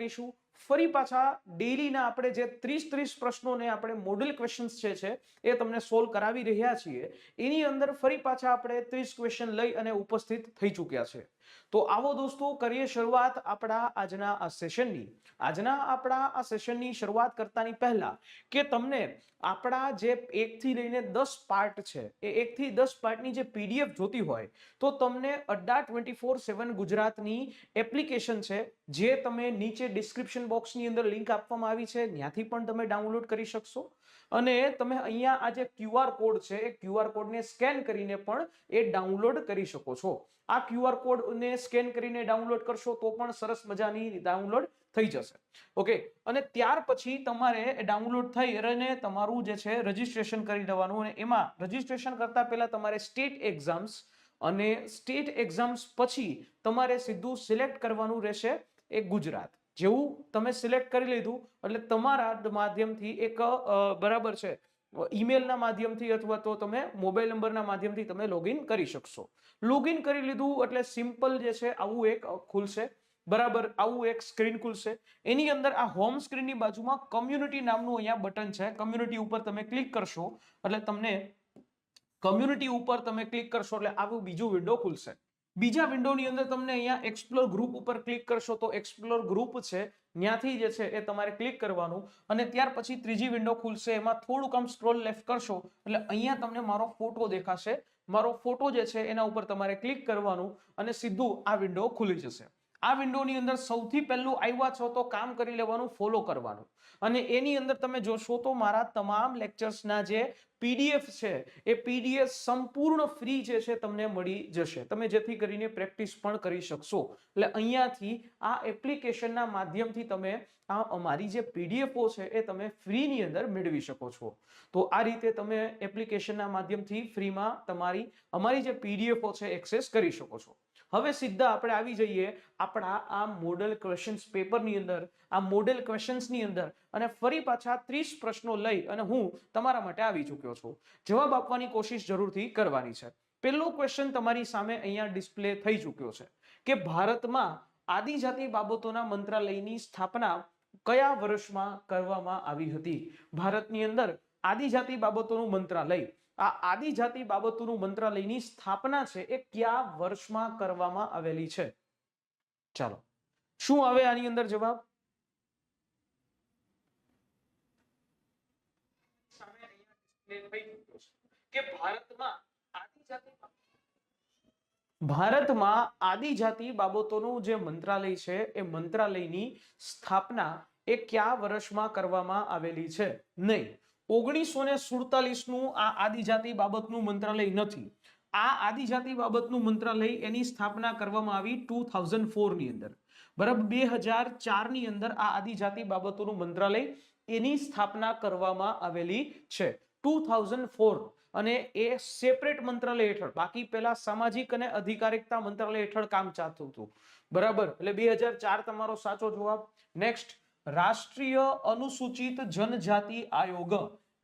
કરીશું ફરી પાછા ડેઈલીના આપણે જે 30 પ્રશ્નોને આપણે મોડેલ ક્વેશ્ચન્સ છે એ તમને સોલ્વ કરાવી રહ્યા છીએ એની અંદર ફરી પાછા આપણે 30 ક્વેશ્ચન લઈ અને ઉપસ્થિત થઈ ચૂક્યા છે તો આવો દોસ્તો કરીએ શરૂઆત આપણા આજના આ સેશનની આપણા આ સેશનની શરૂઆત કરતાની પહેલા કે તમને આપણા જે 1 થી લઈને 10 પાર્ટ છે એ 1 થી 10 પાર્ટની જે પીડીએફ જોતી હોય તો તમને અડ્ડા 24/7 ગુજરાતની એપ્લિકેશન છે જે તમે નીચે ડિસ્ક્રિપ્શન બોક્સની અંદર લિંક આપવામાં આવી છે ત્યાંથી પણ તમે ડાઉનલોડ કરી શકશો અને તમે અહીંયા આ જે QR કોડ છે એ QR કોડને સ્કેન કરીને પણ એ ડાઉનલોડ કરી શકો છો આ QR કોડને સ્કેન કરીને ડાઉનલોડ કરશો તો પણ સરસ મજાની ડાઉનલોડ થઈ જશે ઓકે અને ત્યાર પછી તમારે ડાઉનલોડ થઈ અને તમારું જે છે રજીસ્ટ્રેશન કરી દેવાનું અને એમાં રજીસ્ટ્રેશન કરતા પહેલા તમારે સ્ટેટ એક્ઝામ્સ અને સ્ટેટ એક્ઝામ્સ પછી તમારે સીધું સિલેક્ટ કરવાનું રહેશે એ ગુજરાત જેવું તમે સિલેક્ટ કરી લીધું એટલે તમારા માધ્યમથી એક બરાબર છે ઈમેલના માધ્યમથી અથવા તો તમે મોબાઈલ નંબરના માધ્યમથી તમે લોગિન કરી શકશો લોગિન કરી લીધું એટલે સિમ્પલ જે છે આવું એક ખુલશે બરાબર આવું એક સ્ક્રીન ખુલશે એની અંદર આ હોમ સ્ક્રીનની બાજુમાં કમ્યુનિટી નામનું અહીંયા બટન છે કમ્યુનિટી ઉપર તમે ક્લિક કરશો એટલે તમને કમ્યુનિટી ઉપર તમે ક્લિક કરશો એટલે આવું બીજું વિન્ડો ખુલશે બીજા વિન્ડોની અંદર તમને અહીંયા એક્સપ્લોર ગ્રુપ ઉપર ક્લિક કરશો તો એક્સપ્લોર ગ્રુપ છે ત્યાંથી જે છે એ તમારે ક્લિક કરવાનું અને ત્યાર પછી ત્રીજી વિન્ડો ખુલશે એમાં થોડુંક આમ સ્ક્રોલ લેફ્ટ કરશો એટલે અહીંયા તમને મારો ફોટો દેખાશે મારો ફોટો જે છે એના ઉપર તમારે ક્લિક કરવાનું અને સીધું આ વિન્ડો ખુલી જશે આ વિન્ડોની અંદર સૌથી પહેલું આવ્યા છો તો કામ કરી લેવાનું ફોલો કરવાનું અને એની અંદર તમે જોશો તો મારા તમામ લેક્ચર્સના જે પીડીએફ છે એ પીડીએફ સંપૂર્ણ ફ્રી જે છે તમને મળી જશે તમે જેથી કરીને પ્રેક્ટિસ પણ કરી શકશો એટલે અહીંયાથી આ એપ્લિકેશનના માધ્યમથી તમે આ અમારી જે પીડીએફઓ છે એ તમે ફ્રીની અંદર મેળવી શકો છો તો આ રીતે તમે એપ્લિકેશનના માધ્યમથી ફ્રીમાં અમારી જે પીડીએફઓ છે એક્સેસ કરી શકો છો હવે સીધા આપણે આવી જઈએ આપણા આ મોડેલ ક્વેશ્ચન્સ પેપરની અંદર આ મોડેલ ક્વેશ્ચન્સની અંદર અને ફરી પાછા 30 પ્રશ્નો લઈ અને હું તમારા માટે આવી ચૂક્યો છું જવાબ આપવાની કોશિશ જરૂરથી કરવાની છે પહેલો ક્વેશ્ચન તમારી સામે અહીંયા ડિસ્પ્લે થઈ ચૂક્યો છે કે ભારતમાં આદિજાતિ બાબતોના મંત્રાલયની સ્થાપના કયા વર્ષમાં કરવામાં આવી હતી ભારતની અંદર આદિજાતિ બાબતોનું મંત્રાલય આ આદિજાતિ બાબતોનું મંત્રાલયની સ્થાપના છે એ કયા વર્ષમાં કરવામાં આવેલી છે ચાલો શું આવે આની અંદર જવાબ કે ભારતમાં આદિજાતિ બાબતોનું જે મંત્રાલય છે એ મંત્રાલયની સ્થાપના એ કયા વર્ષમાં કરવામાં આવેલી છે નહીં 1947 નું આ આદિજાતિ બાબતનું મંત્રાલય નથી આ આદિજાતિ બાબતનું મંત્રાલય એની સ્થાપના કરવામાં આવી 2004 ની અંદર બરાબર 2004 ની અંદર આ આદિજાતિ બાબતોનું મંત્રાલય એની સ્થાપના કરવામાં આવેલી છે 2004 અને એ સેપરેટ મંત્રાલય હેઠળ બાકી પહેલા સામાજિક અને અધિકારિકતા મંત્રાલય હેઠળ કામ ચાલતું હતું બરાબર એટલે 2004 તમારો સાચો જવાબ નેક્સ્ટ રાષ્ટ્રીય અનુસૂચિત જનજાતિ આયોગ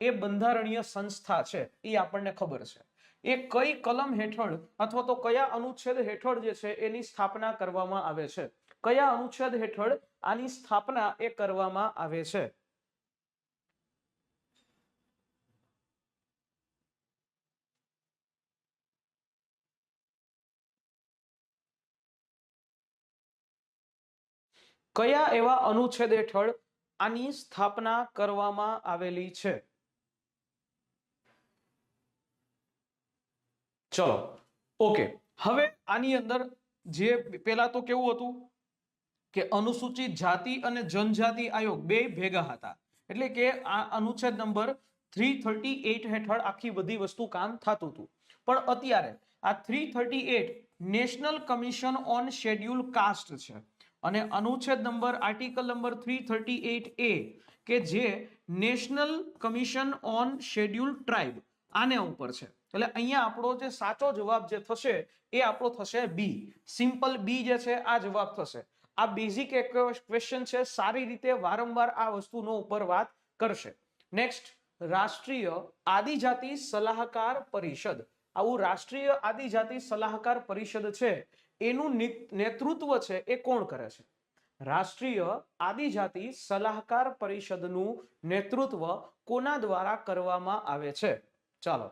એ બંધારણીય સંસ્થા છે એ આપણને ખબર છે એ કઈ કલમ હેઠળ અથવા તો કયા અનુચ્છેદ હેઠળ જે છે એની સ્થાપના કરવામાં આવે છે કયા અનુચ્છેદ હેઠળ આની સ્થાપના એ કરવામાં આવે છે કયા એવા અનુચ્છેદ હેઠળ આની સ્થાપના કરવામાં આવેલી છે ચલો ઓકે હવે આની અંદર જે પહેલા તો કેવું હતું કે અનુસૂચિત જાતિ અને જનજાતિ આયોગ બે ભેગા હતા એટલે કે આ અનુચ્છેદ નંબર 338 હેઠળ આખી બધી વસ્તુ કામ થતું હતું પણ અત્યારે આ 338 national commission on schedule caste છે અને અનુચ્છેદ નંબર આર્ટિકલ નંબર 338 એ કે જે national commission on schedule tribe આને ઉપર છે એટલે અહીંયા આપણો જે સાચો જવાબ જે થશે એ આપણો થશે બી સિમ્પલ બી જે છે આ જવાબ થશે આ બેઝિક ક્વેશ્ચન છે સારી રીતે વારંવાર આ વસ્તુનો ઉપર વાત કરશે નેક્સ્ટ રાષ્ટ્રીય આદિજાતિ સલાહકાર પરિષદ આવું રાષ્ટ્રીય આદિજાતિ સલાહકાર પરિષદ છે એનું નેતૃત્વ છે એ કોણ કરે છે રાષ્ટ્રીય આદિજાતિ સલાહકાર પરિષદનું નેતૃત્વ કોના દ્વારા કરવામાં આવે છે? ચાલો,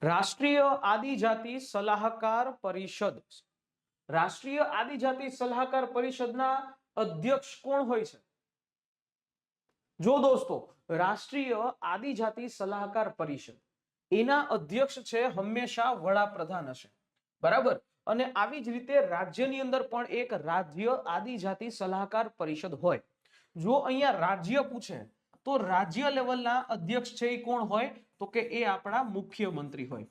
રાષ્ટ્રીય આદિજાતિ સલાહકાર પરિષદ, રાષ્ટ્રીય આદિજાતિ સલાહકાર પરિષદના અધ્યક્ષ કોણ હોય છે? જો દોસ્તો, રાષ્ટ્રીય આદિજાતિ સલાહકાર પરિષદ એના અધ્યક્ષ છે હંમેશા વડાપ્રધાન હશે, બરાબર. અને આવી જ રીતે રાજ્યની અંદર પણ એક રાજ્ય આદિજાતિ સલાહકાર પરિષદ હોય. જો અહીંયા રાજ્ય પૂછે તો રાજ્ય લેવલના અધ્યક્ષ છે એ કોણ હોય? તો કે એ આપણા મુખ્યમંત્રી હોય.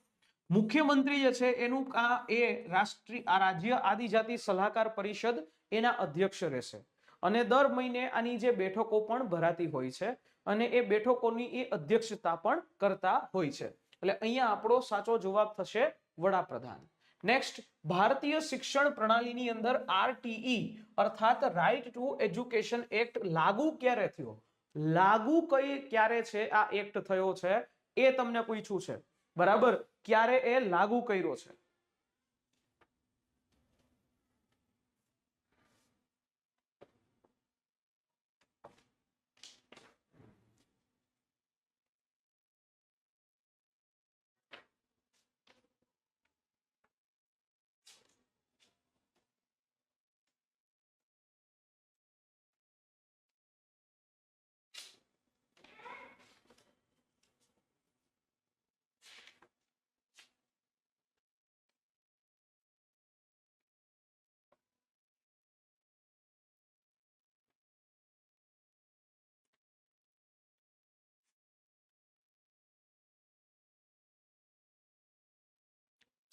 મુખ્યમંત્રી જે છે એનું એ રાષ્ટ્રીય રાજ્ય આદિજાતિ સલાહકાર પરિષદ એના અધ્યક્ષ રહેશે. અને દર મહિને આની જે બેઠકો પણ ભરાતી હોય છે અને એ બેઠકોની એ અધ્યક્ષતા પણ કરતા હોય છે. એટલે અહીંયા આપણો સાચો જવાબ થશે વડાપ્રધાન. નેક્સ્ટ, ભારતીય શિક્ષણ પ્રણાલીની અંદર આરટીઈ અર્થાત રાઇટ ટુ એજ્યુકેશન એક્ટ લાગુ ક્યારે થયો? લાગુ ક્યારે છે આ એક્ટ થયો છે એ તમને પૂછ્યું છે, બરાબર. ક્યારે એ લાગુ કર્યો છે?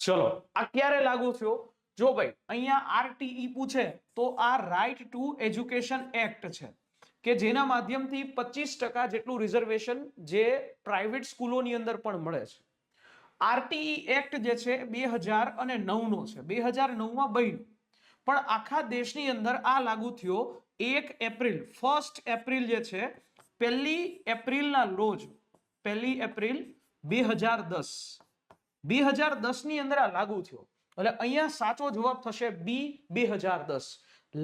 ચલો, આ ક્યારે લાગુ થયો? જો ભાઈ અહીંયા આરટીઈ પૂછે તો આ રાઇટ ટુ એજ્યુકેશન એક્ટ છે કે જેના માધ્યમથી 25% જેટલું રિઝર્વેશન જે પ્રાઇવેટ સ્કૂલોની અંદર પણ મળે છે. આરટીઈ એક્ટ જે છે 2009 નો છે, 2009 માં બન્યું, પણ આખા દેશની અંદર આ લાગુ થયો 1 એપ્રિલ, 1 એપ્રિલ જે છે, 1 એપ્રિલના રોજ, 1 એપ્રિલ 2010, 2010 ની અંદર આ લાગુ થયો. એટલે અહીંયા સાચો જવાબ થશે બી, 2010.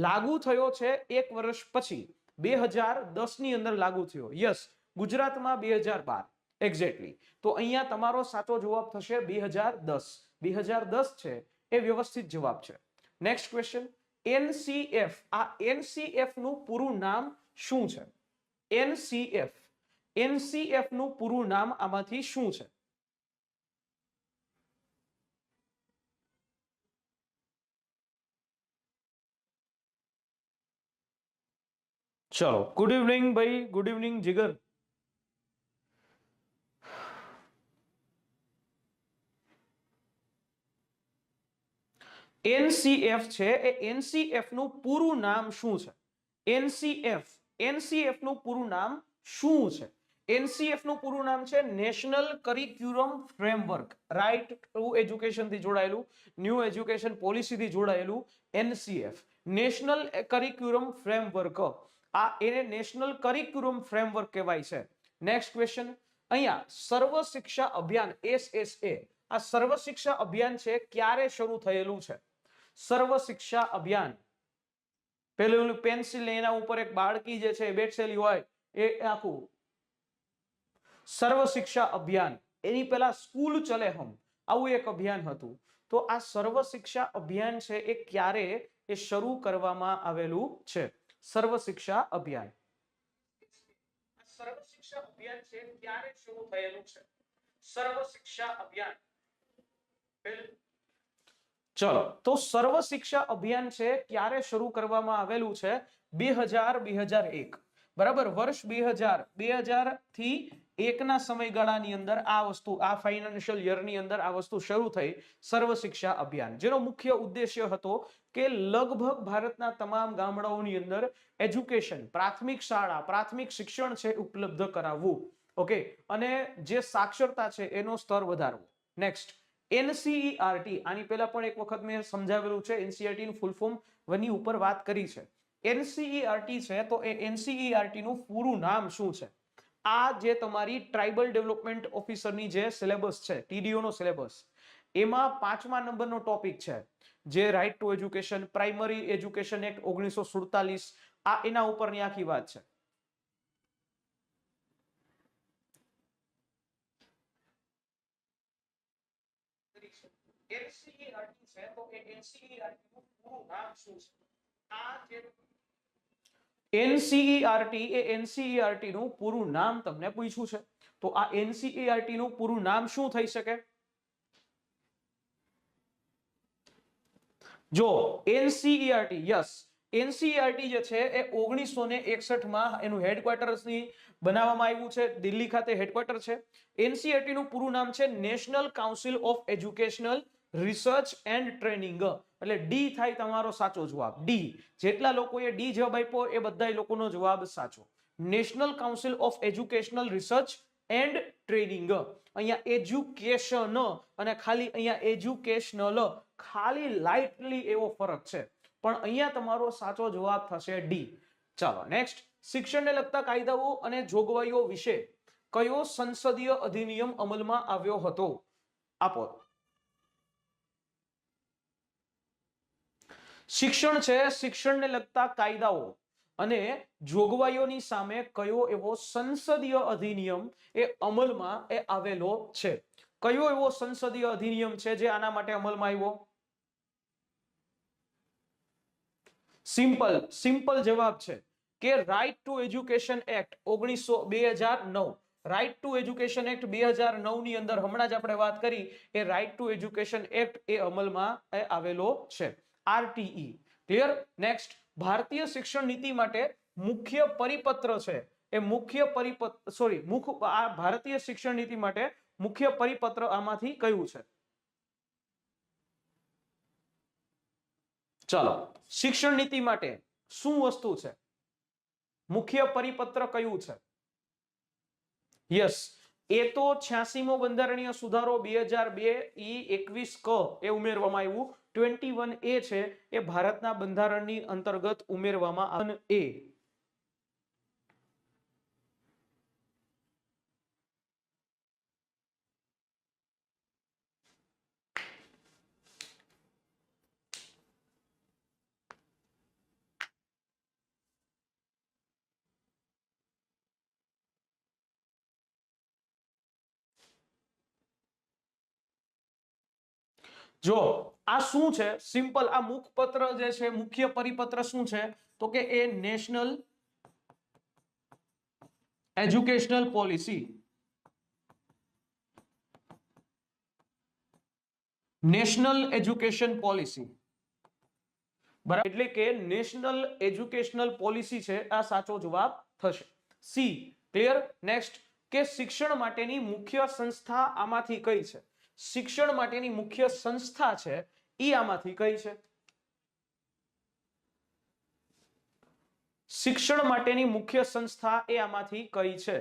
લાગુ થયો છે 1 વર્ષ પછી, 2010 ની અંદર લાગુ થયો. યસ, ગુજરાતમાં 2012 એક્ઝેક્ટલી. તો અહીંયા તમારો સાચો જવાબ થશે 2010. 2010 છે એ વ્યવસ્થિત જવાબ છે. નેક્સ્ટ ક્વેશ્ચન, એનસીએફ, આ એનસીએફ નું પૂરું નામ શું છે? એનસીએફ, એનસીએફ નું પૂરું નામ આમાંથી શું છે? ચલો, ગુડ ઇવનિંગ ભાઈ, ગુડ ઇવનિંગ જીગર. એનસીએફ છે એ એનસીએફ નું પૂરું નામ શું છે? એનસીએફ, એનસીએફ નું પૂરું નામ શું છે? એનસીએફ નું પૂરું નામ છે national curriculum framework. Right to education થી જોડાયેલું, ન્યૂ એજ્યુકેશન પોલિસી થી જોડાયેલું એનસીએફ, નેશનલ કરિક્યુલમ ફ્રેમવર્ક. આ એને નેશનલ કરિક્યુલમ ફ્રેમવર્ક કહેવાય છે. નેક્સ્ટ ક્વેશ્ચન, અહીંયા સર્વ શિક્ષા અભિયાન એસએસએ, આ સર્વ શિક્ષા અભિયાન છે ક્યારે શરૂ થયેલું છે? સર્વ શિક્ષા અભિયાન, પેલું પેન્સિલ એના ઉપર એક બાળકી જે છે બેઠેલી હોય એ આખું સર્વ શિક્ષા અભિયાન, એની પહેલા સ્કૂલ ચલે હમ, આવું એક અભિયાન હતું. તો આ સર્વ શિક્ષા અભિયાન છે એ ક્યારે એ શરૂ કરવામાં આવેલું છે? સર્વ શિક્ષા અભિયાન, સર્વ શિક્ષા અભિયાન છે ક્યારે શરૂ થયેલું છે? સર્વ શિક્ષા અભિયાન. ચલો, તો સર્વ શિક્ષા અભિયાન છે ક્યારે શરૂ કરવામાં આવેલું છે? 2001, બરાબર. વર્ષ 2000 થી 1 ના સમયગાળાની અંદર આ વસ્તુ, આ ફાઇનાન્શિયલ યરની અંદર આ વસ્તુ શરૂ થઈ, સર્વ શિક્ષા અભિયાન, જેનો મુખ્ય ઉદ્દેશ્ય હતો કે લગભગ ભારતના તમામ ગામડાઓની અંદર એજ્યુકેશન, પ્રાથમિક શાળા, પ્રાથમિક શિક્ષણ છે ઉપલબ્ધ કરાવવું. ઓકે, અને જે સાક્ષરતા છે એનો સ્તર વધારવો. નેક્સ્ટ, એનસીઈઆરટી, આની પહેલા પણ એક વખત મેં સમજાવેલું છે, એનસીઈઆરટી નું ફૂલ ફોર્મ વની ઉપર વાત કરી છે. એનસીઈઆરટી છે તો એ એનસીઈઆરટી નું પૂરું નામ શું છે? આ જે તમારી ટ્રાઇબલ ડેવલપમેન્ટ ઓફિસરની જે સિલેબસ છે, ટીડીઓ નો સિલેબસ, એમાં 5મા નંબરનો ટોપિક છે જે right to education, primary education act 1947, આ એના ઉપરની આખી વાત છે. એનસીઈઆરટી છે તો એ એનસીઈઆરટી નું પૂરું નામ શું છે? આ જે એનસીઈઆરટી એ એનસીઈઆરટી નું પૂરું નામ તમને પૂછ્યું છે, તો આ એનસીઈઆરટી નું પૂરું નામ શું થઈ શકે? જો એનસીઈઆરટી, યસ, એનસીઈઆરટી જે છે એ 1961 માં એનું હેડક્વાર્ટર્સની બનાવવામાં આવ્યું છે, દિલ્હી ખાતે હેડક્વાર્ટર છે. એનસીઈઆરટી નું પૂરું નામ છે national council of educational research and training, એટલે ડી થાય તમારો સાચો જવાબ. ડી, જેટલા લોકોએ ડી જવાબ આપ્યો એ બધા લોકોનો જવાબ સાચો. National council of educational research and training. અહીંયા એજ્યુકેશન અને ખાલી અહીંયા એજ્યુકેશનલ, ખાલી લાઇટલી એવો ફરક છે, પણ અહીંયા તમારો સાચો જવાબ થશે ડી. ચાલો નેક્સ્ટ, શિક્ષણને લગતા કાયદાઓ અને જોગવાઈઓ વિશે કયો સંસદીય અધિનિયમ અમલમાં આવ્યો હતો? આપો. શિક્ષણ છે, શિક્ષણને લગતા કાયદાઓ અને જોગવાઈઓની સામે કયો એવો સંસદીય અધિનિયમ એ અમલમાં એ આવેલો છે? કયો એવો સંસદીય અધિનિયમ છે જે આના માટે અમલમાં આવ્યો? સિમ્પલ જવાબ છે કે right to education act 2009. Right to education act 2009 ની અંદર હમણાં જ આપણે વાત કરી એ રાઇટ ટુ એજ્યુકેશન એક્ટ એ અમલમાં આવેલો છે, આરટીઈ. ક્લિયર? નેક્સ્ટ, ભારતીય શિક્ષણ નીતિ માટે મુખ્ય પરિપત્ર છે એ મુખ્ય પરિપત્ર, સોરી, આ ભારતીય શિક્ષણ નીતિ માટે મુખ્ય પરિપત્ર આમાંથી કયું છે? ચાલો, શિક્ષણ નીતિ માટે શું વસ્તુ છે? મુખ્ય પરિપત્ર કયું છે? યસ, એ તો 86મો બંધારણીય સુધારો 2002 21 ક એ ઉમેરવામાં આવ્યું. 21 એ છે એ ભારતના બંધારણની અંતર્ગત ઉમેરવામાં આવ્યું. એ જો આ શું છે? સિમ્પલ, આ મુખપત્ર જે છે, મુખ્ય પરિપત્ર શું છે? તો કે એ national educational policy. National education policy, બરાબર, એટલે કે નેશનલ એજ્યુકેશનલ પોલિસી છે, આ સાચો જવાબ થશે. સી. ક્લિયર? નેક્સ્ટ, કે શિક્ષણ માટેની મુખ્ય સંસ્થા આમાંથી કઈ છે? શિક્ષણ માટેની મુખ્ય સંસ્થા છે ઈ આમાંથી કઈ છે? શિક્ષણ માટેની મુખ્ય સંસ્થા એ આમાંથી કઈ છે?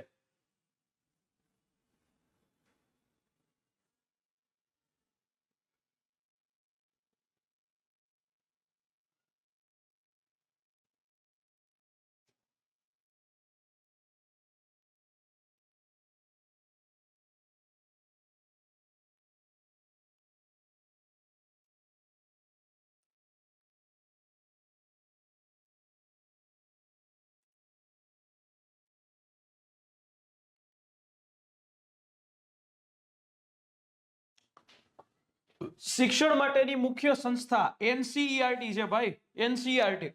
શિક્ષણ માટેની મુખ્ય સંસ્થા એનસીઈઆરટી છે ભાઈ, એનસીઈઆરટી.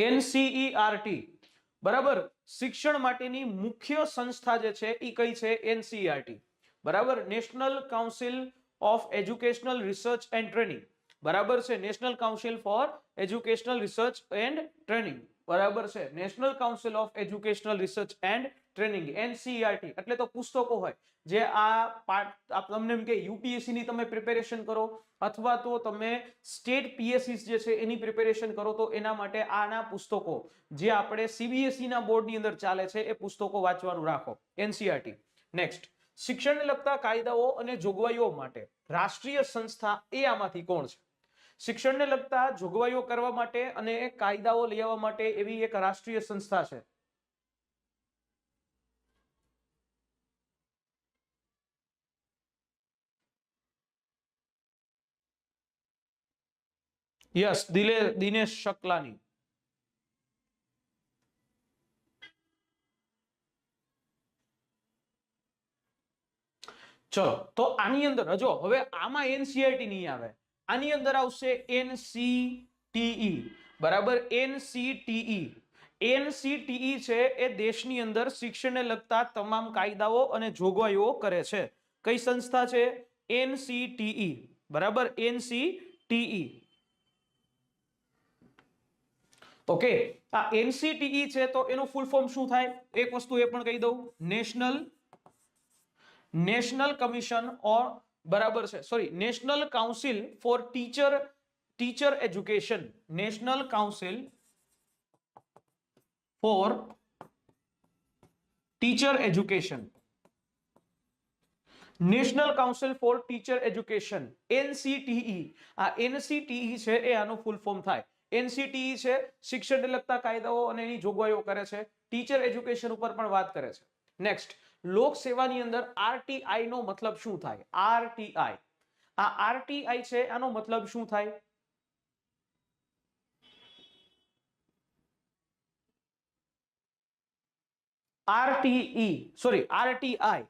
એનસીઈઆરટી, બરાબર. શિક્ષણ માટેની મુખ્ય સંસ્થા જે છે એ કઈ છે? એનસીઈઆરટી, બરાબર. National council of educational research and training, બરાબર છે. National council four educational research and training, બરાબર છે. National council of educational research and training, NCERT. એટલે તો પુસ્તકો હોય જે આ તમને એમ કે યુપીએસસી ની તમે પ્રિપેરેશન કરો અથવા તો તમે સ્ટેટ પીએસસી જે છે એની પ્રિપેરેશન કરો તો એના માટે આના પુસ્તકો જે આપણે સીબીએસઈ ના બોર્ડની અંદર ચાલે છે એ પુસ્તકો વાંચવાનું રાખો, એનસીઈઆરટી. નેક્સ્ટ, શિક્ષણને લગતા કાયદાઓ અને જોગવાઈઓ માટે રાષ્ટ્રીય સંસ્થા એ આમાંથી કોણ છે? શિક્ષણને લગતા જોગવાઈઓ કરવા માટે અને કાયદાઓ લઈ આવવા માટે એવી એક રાષ્ટ્રીય સંસ્થા છે. યસ, દિનેશ શકલાની. ચલો, તો આની અંદર જો હવે આમાં એનસીઈઆરટી નહીં આવે, આની અંદર આવશે એનસીટીઈ. બરાબર, એનસીટીઈ. એનસીટીઈ છે એ દેશની અંદર શિક્ષણને લગતા તમામ કાયદાઓ અને જોગવાઈઓ કરે છે. કઈ સંસ્થા છે? એનસીટીઈ. બરાબર, એનસીટીઈ. ઓકે, આ એનસીટીઈ છે તો એનું ફૂલ ફોર્મ શું થાય? એક વસ્તુ એ પણ કહી દઉં, નેશનલ કમિશન ઓર, બરાબર છે, sorry, national council four teacher education. National council four teacher education. National council four teacher education, NCTE. આ એનસીટીઈ છે એ આનું ફૂલ ફોર્મ થાય. એનસીટીઈ છે શિક્ષણને લગતા કાયદાઓ અને એની જોગવાઈઓ કરે છે, ટીચર એજ્યુકેશન ઉપર પણ વાત કરે છે. નેક્સ્ટ, લોક સેવાની અંદર આરટીઆઈ નો મતલબ શું થાય? આરટીઆઈ. આ આરટીઆઈ છે આનો મતલબ શું થાય? RTI.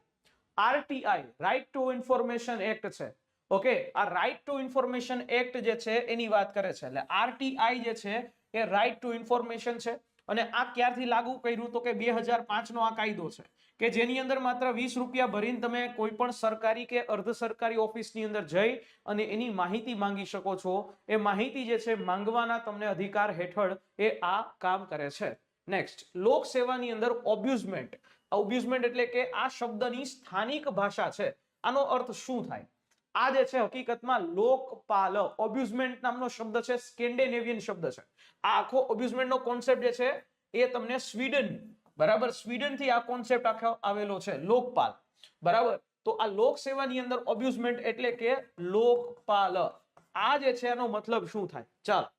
Right to information act okay. ઓકે, આ રાઇટ ટુ ઇન્ફોર્મેશન એક્ટ જે છે એની વાત કરે છે. એટલે આરટીઆઈ જે છે એ રાઇટ ટુ ઇન્ફોર્મેશન છે. અને આ ક્યારથી લાગુ કર્યું? તો કે 2005 નો આ કાયદો છે કે જેની અંદર માત્ર 20 રૂપિયા ભરીને તમે કોઈ પણ સરકારી કે અર્ધ સરકારી ઓફિસની અંદર જઈ અને એની માહિતી માંગી શકો છો. એ માહિતી જે છે માંગવાના તમને અધિકાર હેઠળ એ આ કામ કરે છે. નેક્સ્ટ, લોક સેવાની અંદર ઓબ્યુઝમેન્ટ. ઓબ્યુઝમેન્ટ એટલે કે આ શબ્દની સ્થાનિક ભાષા છે. આનો અર્થ શું થાય? આ જે છે હકીકતમાં લોકપાલ. ઓબ્યુઝમેન્ટ નામનો શબ્દ છે, સ્કેન્ડિનેવિયન શબ્દ છે. આ આખો ઓબ્યુઝમેન્ટ નો કોન્સેપ્ટ જે છે એ તમને સ્વીડન, બરાબર, સ્વીડન થી આ કોન્સેપ્ટ આખો આવેલો છે, લોકપાલ. બરાબર, તો આ લોક સેવાની અંદર ઓબ્યુઝમેન્ટ એટલે કે લોકપાલ. આ જે છે એનો મતલબ શું થાય? ચાલો,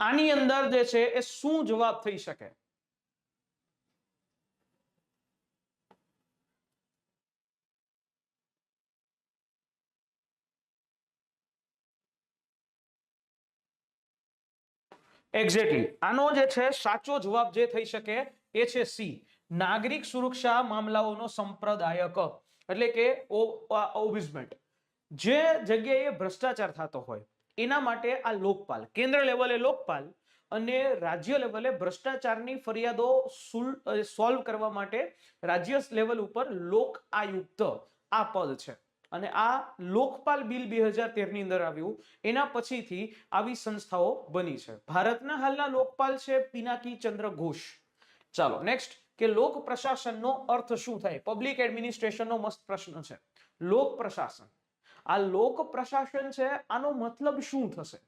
આની અંદર જે છે એ શું જવાબ થઈ શકે? એક્ઝેક્ટલી, આનો જે છે સાચો જવાબ જે થઈ શકે એ છે સી, નાગરિક સુરક્ષા મામલાઓનો સંપ્રદાયક. એટલે કે ઓબ્યુઝમેન્ટ. જે જગ્યાએ ભ્રષ્ટાચાર થતો હોય એના માટે આ લોકપાલ, કેન્દ્ર લેવલે લોકપાલ અને રાજ્ય લેવલે ભ્રષ્ટાચારની ફરિયાદો સોલ્વ કરવા માટે રાજ્ય લેવલ ઉપર લોક આયુક્ત આ પદ છે. અને આ લોકપાલ બિલ 2013 ની અંદર આવ્યું, એના પછીથી આવી સંસ્થાઓ બની છે. ભારતના હાલના લોકપાલ છે પિનાકી ચંદ્ર ઘોષ. ચાલો નેક્સ્ટ, કે લોક પ્રશાસનનો અર્થ શું થાય? પબ્લિક એડમિનિસ્ટ્રેશનનો મસ્ત પ્રશ્ન છે. લોક પ્રશાસન, આ લોક પ્રશાસન છે આનો મતલબ શું થશે?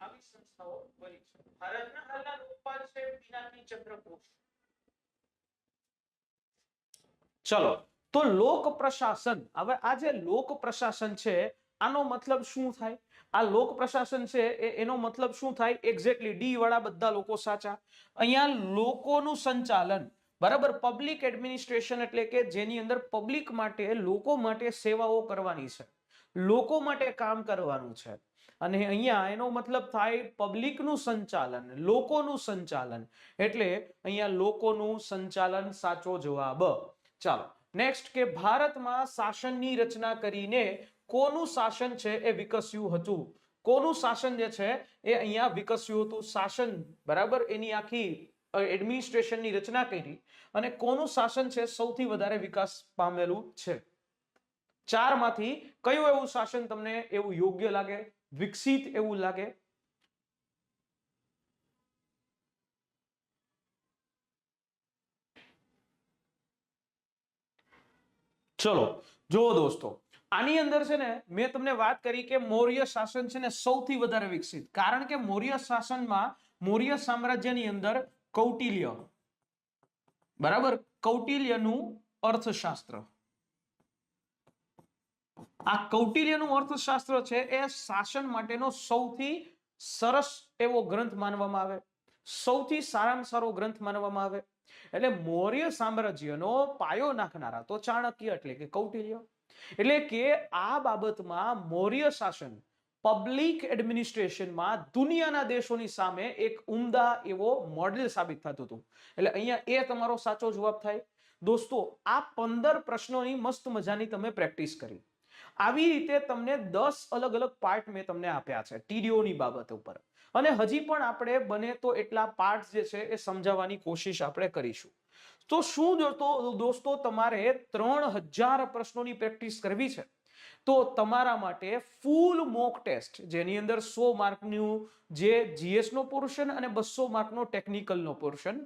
આવી સંસ્થાઓ બની છે. ભારતના હાલના લોકપાલ છે પિનાકી ચંદ્ર ઘોષ. ચલો, તો લોક પ્રશાસન, હવે આ જે લોક પ્રશાસન છે આનો મતલબ શું થાય? આ લોક પ્રશાસન છે એનો મતલબ શું થાય? એક્ઝેક્ટલી, ડી વાળા બધા લોકો સાચા. અહીંયા લોકોનું સંચાલન, બરાબર, પબ્લિક એડમિનિસ્ટ્રેશન એટલે કે જેની અંદર પબ્લિક માટે, લોકો માટે સેવાઓ કરવાની છે, લોકો માટે કામ કરવાનું છે. અને અહીંયા એનો મતલબ થાય પબ્લિકનું સંચાલન, લોકોનું સંચાલન. એટલે અહીંયા લોકોનું સંચાલન સાચો જવાબ. ચાલો નેક્સ્ટ, કે ભારતમાં શાસનની રચના કરીને કોનું શાસન છે એ વિકસ્યું હતું? કોનું શાસન જે છે એ અહીંયા વિકસ્યું હતું? શાસન, બરાબર, એની આખી એડમિનિસ્ટ્રેશનની રચના કરી અને કોનું શાસન છે સૌથી વધારે વિકાસ પામેલું છે? ચારમાંથી કયું એવું શાસન તમને એવું યોગ્ય લાગે, વિકસિત એવું લાગે? ચલો, જુઓ દોસ્તો, આની અંદર છે ને મેં તમને વાત કરી કે મૌર્ય શાસન છે ને સૌથી વધારે વિકસિત, કારણ કે મૌર્ય શાસનમાં મૌર્ય સામ્રાજ્યની અંદર કૌટિલ્ય, બરાબર, કૌટિલ્યનું અર્થશાસ્ત્ર, આ કૌટિલ્યનું અર્થશાસ્ત્ર છે એ શાસન માટેનો સૌથી સરસ એવો ગ્રંથ માનવામાં આવે, સૌથી સારામાં સારો ગ્રંથ માનવામાં આવે. એટલે મૌર્ય સામ્રાજ્યનો પાયો નાખનારા તો ચાણક્ય એટલે કે કૌટિલ્ય. એટલે કે આ બાબતમાં મૌર્ય શાસન પબ્લિક એડમિનિસ્ટ્રેશનમાં દુનિયાના દેશોની સામે એક ઉમદા એવો મોડેલ સાબિત થતું હતું. એટલે અહીંયા એ તમારો સાચો જવાબ થાય. દોસ્તો, આ 15 પ્રશ્નોની મસ્ત મજાની તમે પ્રેક્ટિસ કરી. આવી રીતે તમને 10 અલગ અલગ પાર્ટ મેં તમને આપ્યા છે ટીડીઓની બાબત ઉપર, અને હજી પણ આપણે બને તો એટલા પાર્ટ જે છે એ સમજાવવાની કોશિશ આપણે કરીશું. તો શું દોસ્તો તમારે 3000 પ્રશ્નોની પ્રેક્ટિસ કરવી છે તો તમારા માટે ફૂલ મોક ટેસ્ટ, જેની અંદર 100 માર્કનું જે જીએસ નો પોર્શન અને 200 માર્કનો ટેકનિકલ નો પોર્શન,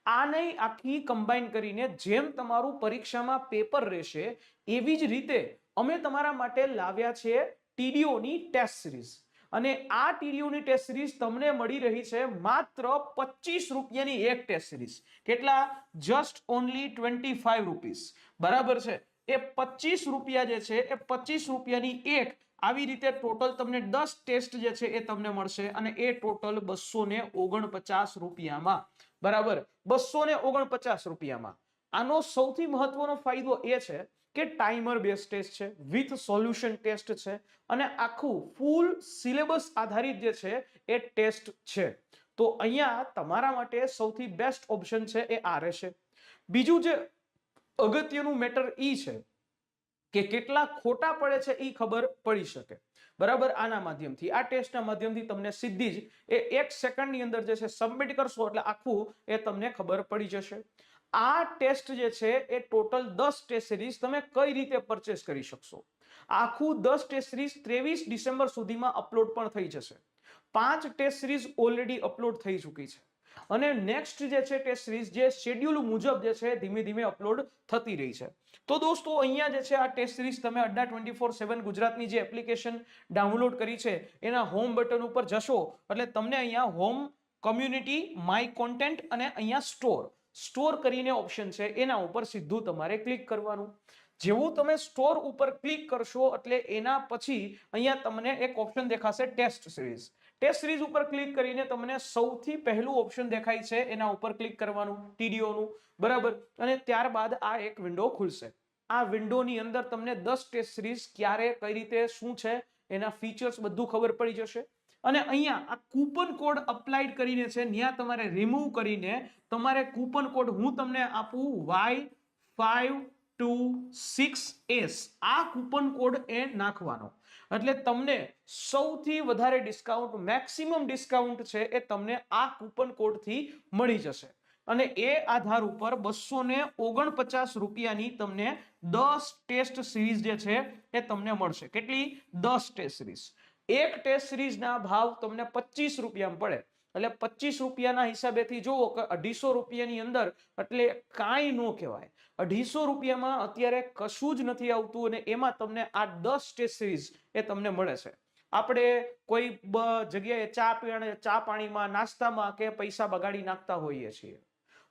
આને આખી કમ્બાઈન કરીને જેમ તમારું પરીક્ષામાં પેપર રહેશે એવી જ રીતે અમે તમારા માટે લાવ્યા છે ટીડીઓની ટેસ્ટ સિરીઝ. અને આ ટીડીઓની ટેસ્ટ સિરીઝ તમને મળી રહી છે માત્ર 25 રૂપિયાની એક ટેસ્ટ સિરીઝ. કેટલા? Just only 25 rupees. બરાબર છે. એ 25 રૂપિયા જે છે એ 25 રૂપિયાની એક આવી રીતે ટોટલ તમને 10 ટેસ્ટ જે છે એ તમને મળશે, અને એ ટોટલ 249 રૂપિયામાં. બરાબર, 249 રૂપિયામાં. આનો સૌથી મહત્વનો ફાયદો એ છે કે ટાઈમર બેઝ ટેસ્ટ છે, વિથ સોલ્યુશન ટેસ્ટ છે, અને આખું ફૂલ સિલેબસ આધારિત જે છે એ ટેસ્ટ છે. તો અહીંયા તમારા માટે સૌથી બેસ્ટ ઓપ્શન છે એ આ રહેશે. બીજું જે અગત્યનું મેટર ઈ છે કે કેટલા ખોટા પડે છે ઈ ખબર પડી શકે. બરાબર, આના માધ્યમથી, આ ટેસ્ટના માધ્યમથી તમને સીધી જ એ 1 સેકન્ડની અંદર જે છે સબમિટ કરશો એટલે આખું એ તમને ખબર પડી જશે. આ ટેસ્ટ જે છે એ ટોટલ 10 ટેસ્ટ સિરીઝ તમે કઈ રીતે પરચેસ કરી શકશો? આખું 10 ટેસ્ટ સિરીઝ 23 ડિસેમ્બર સુધીમાં અપલોડ પણ થઈ જશે. 5 ટેસ્ટ સિરીઝ ઓલરેડી અપલોડ થઈ ચૂકી છે, અને નેક્સ્ટ જે છે ટેસ્ટ સિરીઝ જે શેડ્યુલ મુજબ જે છે ધીમે ધીમે અપલોડ થતી રહી છે. તો દોસ્તો અહીંયા જે છે આ ટેસ્ટ સિરીઝ તમે અડ્ડા 24/7 ગુજરાતની જે એપ્લિકેશન ડાઉનલોડ કરી છે એના હોમ બટન ઉપર જશો એટલે તમને અહીંયા હોમ, કમ્યુનિટી, માય કોન્ટેન્ટ અને અહીંયા સ્ટોર કરીને ઓપ્શન છે એના ઉપર સીધું તમારે ક્લિક કરવાનું. જેવું તમે સ્ટોર ઉપર ક્લિક કરશો એટલે એના પછી અહીંયા તમને એક ઓપ્શન દેખાશે ટેસ્ટ સિરીઝ. ટેસ્ટ સિરીઝ ઉપર ક્લિક કરીને તમને સૌથી પહેલું ઓપ્શન દેખાય છે એના ઉપર ક્લિક કરવાનું, ટીડીઓનું. બરાબર, અને ત્યારબાદ આ એક વિન્ડો ખુલશે. આ વિન્ડોની અંદર તમને 10 ટેસ્ટ સિરીઝ ક્યારે, કઈ રીતે, શું છે એના ફીચર્સ બધું ખબર પડી જશે. અને અહીંયા આ કૂપન કોડ અપ્લાઈડ કરીને છે ત્યાં તમારે રિમૂવ કરીને તમારે કૂપન કોડ હું તમને આપું Y526S, આ કૂપન કોડ એ નાખવાનો એટલે તમને સૌથી વધારે ડિસ્કાઉન્ટ, મેક્સિમમ ડિસ્કાઉન્ટ છે એ તમને આ કૂપન કોડ થી મળી જશે. અને એ આધાર ઉપર 249 રૂપિયાની તમને 10 ટેસ્ટ સિરીઝ જે છે એ તમને મળશે. કેટલી? 10 ટેસ્ટ સિરીઝ. એક ટેસ્ટ સિરીઝના ભાવ તમને 25 રૂપિયામાં પડે એટલે 25 રૂપિયાના હિસાબેથી જુઓ કે 250 રૂપિયાની અંદર એટલે કાંઈ ન કહેવાય. 250 રૂપિયામાં અત્યારે કશું જ નથી આવતું, અને એમાં તમને આ 10 ટેસ્ટ સિરીઝ એ તમને મળે છે. આપણે કોઈ જગ્યાએ ચા પાણીમાં, નાસ્તામાં કે પૈસા બગાડી નાખતા હોઈએ છીએ,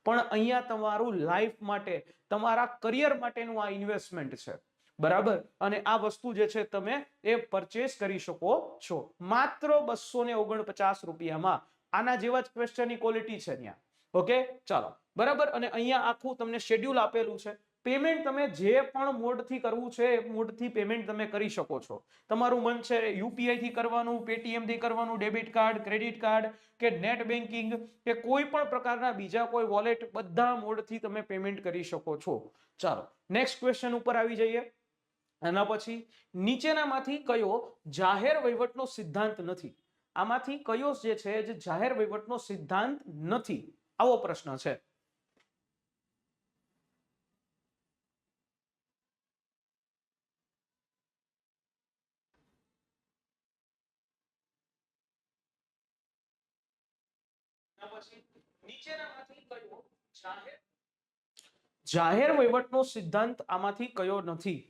પણ અહીંયા તમારું લાઈફ માટે, તમારા કરિયર માટેનું આ ઇન્વેસ્ટમેન્ટ છે. બરાબર, અને આ વસ્તુ જે છે તમે એ પરચેસ કરી શકો છો માત્ર 249 રૂપિયામાં. આના જેવા જ ક્વેશ્ચનની ક્વોલિટી છે ત્યાં. ઓકે, ચાલો, બરાબર. અને અહીંયા આખું તમને શેડ્યુલ આપેલું છે. પેમેન્ટ તમે જે પણ મોડથી કરવું છે એ મોડથી પેમેન્ટ તમે કરી શકો છો. તમારું મન છે યુપીઆઈ થી કરવાનું, પેટીએમ થી કરવાનું, ડેબિટ કાર્ડ, ક્રેડિટ કાર્ડ કે નેટ બેન્કિંગ કે કોઈ પણ પ્રકારના બીજા કોઈ વોલેટ, બધા મોડથી તમે પેમેન્ટ કરી શકો છો. ચાલો નેક્સ્ટ ક્વેશ્ચન ઉપર આવી જઈએ. એના પછી નીચેનામાંથી કયો જાહેર વહીવટનો સિદ્ધાંત નથી? આમાંથી કયો જે છે જે જાહેર વહીવટનો સિદ્ધાંત નથી? આવો પ્રશ્ન છે. જાહેર વહીવટનો સિદ્ધાંત આમાંથી કયો નથી?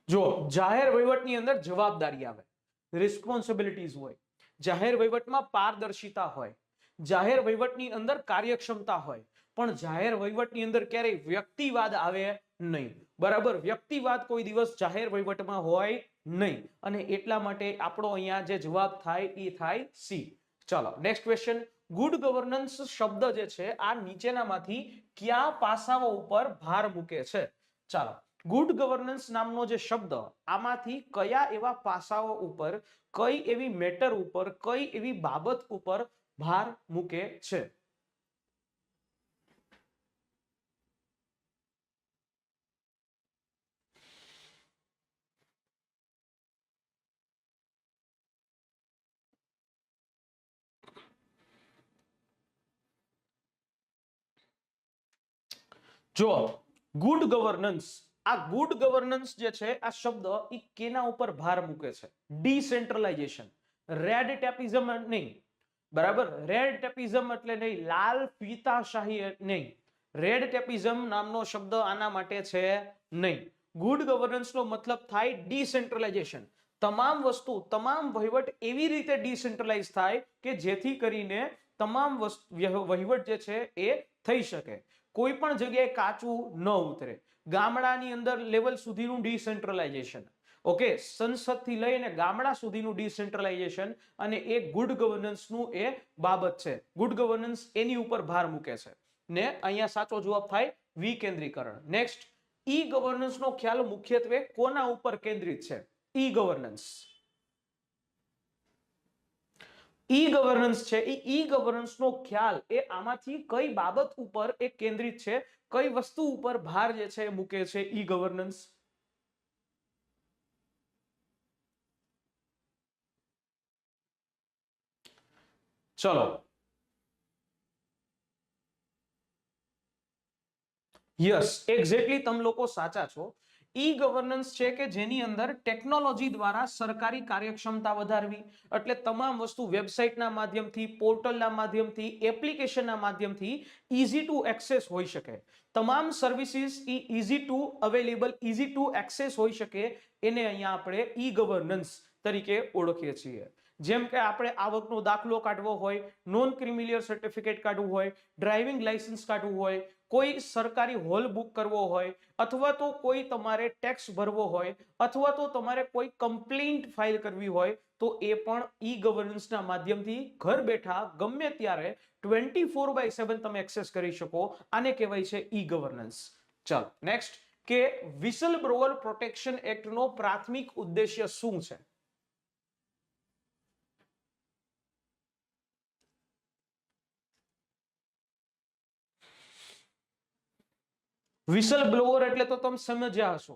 જો જાહેર વહીવટની અંદર જવાબદારી આવે, રિસ્પોન્સિબિલિટીઝ હોય, જાહેર વહીવટમાં પારદર્શિતા હોય, જાહેર વહીવટની અંદર કાર્યક્ષમતા હોય, પણ જાહેર વહીવટની અંદર ક્યારેય વ્યક્તિવાદ આવે નહીં. બરાબર, વ્યક્તિવાદ કોઈ દિવસ જાહેર વહીવટમાં હોય નહીં, અને એટલા માટે આપણો અહીંયા જે જવાબ થાય એ થાય સી. ચલો નેક્સ્ટ ક્વેશ્ચન. ગુડ ગવર્નન્સ શબ્દ જે છે આ નીચેનામાંથી કયા પાસાઓ ઉપર ભાર મૂકે છે? ચાલો, ગુડ ગવર્નન્સ નામનો જે શબ્દ આમાંથી કયા એવા પાસાઓ ઉપર, કઈ એવી મેટર ઉપર, કઈ એવી બાબત ઉપર ભાર મૂકે છે? જો ગુડ ગવર્નન્સ, આ ગુડ ગવર્નન્સ જે છે આ શબ્દ એ કેના ઉપર ભાર મૂકે છે? ડિસેન્ટ્રલાઇઝેશન, રેડ ટેપિઝમ નહીં. બરાબર, રેડ ટેપિઝમ એટલે નહીં, લાલ ફીતાશાહી નહીં. રેડ ટેપિઝમ નામનો શબ્દ આના માટે છે નહીં. ગુડ ગવર્નન્સ નો મતલબ થાય ડિસેન્ટ્રલાઇઝેશન. તમામ વસ્તુ, તમામ વહીવટ એવી રીતે ડિસેન્ટ્રલાઇઝ થાય કે જેથી કરીને તમામ વહીવટ જે છે એ થઈ શકે. કોઈ પણ જગ્યાએ કાચું ન ઉતરે. ગામડાની અંદર લેવલ સુધીનું ડિસેન્ટ્રલાઇઝેશન, ઓકે, સંસદ થી લઈને ગામડા સુધીનું ડિસેન્ટ્રલાઇઝેશન, અને એ ગુડ ગવર્નન્સ નું એ બાબત છે. ગુડ ગવર્નન્સ એની ઉપર ભાર મૂકે છે, ને અહીંયા સાચો જવાબ થાય વિકેન્દ્રીકરણ. નેક્સ્ટ, ઈ ગવર્નન્સ નો ખ્યાલ મુખ્યત્વે કોના ઉપર કેન્દ્રિત છે? E governance. ઈ ગવર્નન્સ છે એ ઈ ગવર્નન્સ નો ખ્યાલ એ આમાંથી કઈ બાબત ઉપર એ કેન્દ્રિત છે, કઈ વસ્તુ ઉપર ભાર જે છે એ મૂકે છે ઈ ગવર્નન્સ? ચલો, યસ, એક્ઝેક્ટલી તમે લોકો સાચા છો. ઈ ગવર્નન્સ છે કે જેની અંદર ટેકનોલોજી દ્વારા સરકારી કાર્યક્ષમતા વધારવી, એટલે તમામ વસ્તુ વેબસાઇટના માધ્યમથી, પોર્ટલના માધ્યમથી, એપ્લિકેશનના માધ્યમથી ઈઝી ટુ એક્સેસ હોઈ શકે. તમામ services easy to available, easy to access હોઈ શકે, એને અહીંયા આપણે ઈ ગવર્નન્સ તરીકે ઓળખીએ છીએ. જેમ કે આપણે આવકનો દાખલો કાઢવો હોય, નોન ક્રિમિલિયર સર્ટિફિકેટ કાઢવું હોય, ડ્રાઇવિંગ લાયસન્સ કાઢવું હોય, કોઈ સરકારી હોલ બુક કરવો હોય, અથવા તો કોઈ તમારે ટેક્સ ભરવો હોય, અથવા તો તમારે કોઈ કમ્પ્લેન્ટ ફાઇલ કરવી હોય, તો એ પણ ઈ ગવર્નન્સના માધ્યમથી ઘર બેઠા ગમે ત્યારે 24/7 તમે એક્સેસ કરી શકો. આને કહેવાય છે ઈ ગવર્નન્સ. ચાલો નેક્સ્ટ, કે વિસલ બ્લોઅર પ્રોટેક્શન એક્ટ નો પ્રાથમિક ઉદ્દેશ્ય શું છે? વિસલ બ્લોઅર એટલે તો તમે સમજ્યા હશો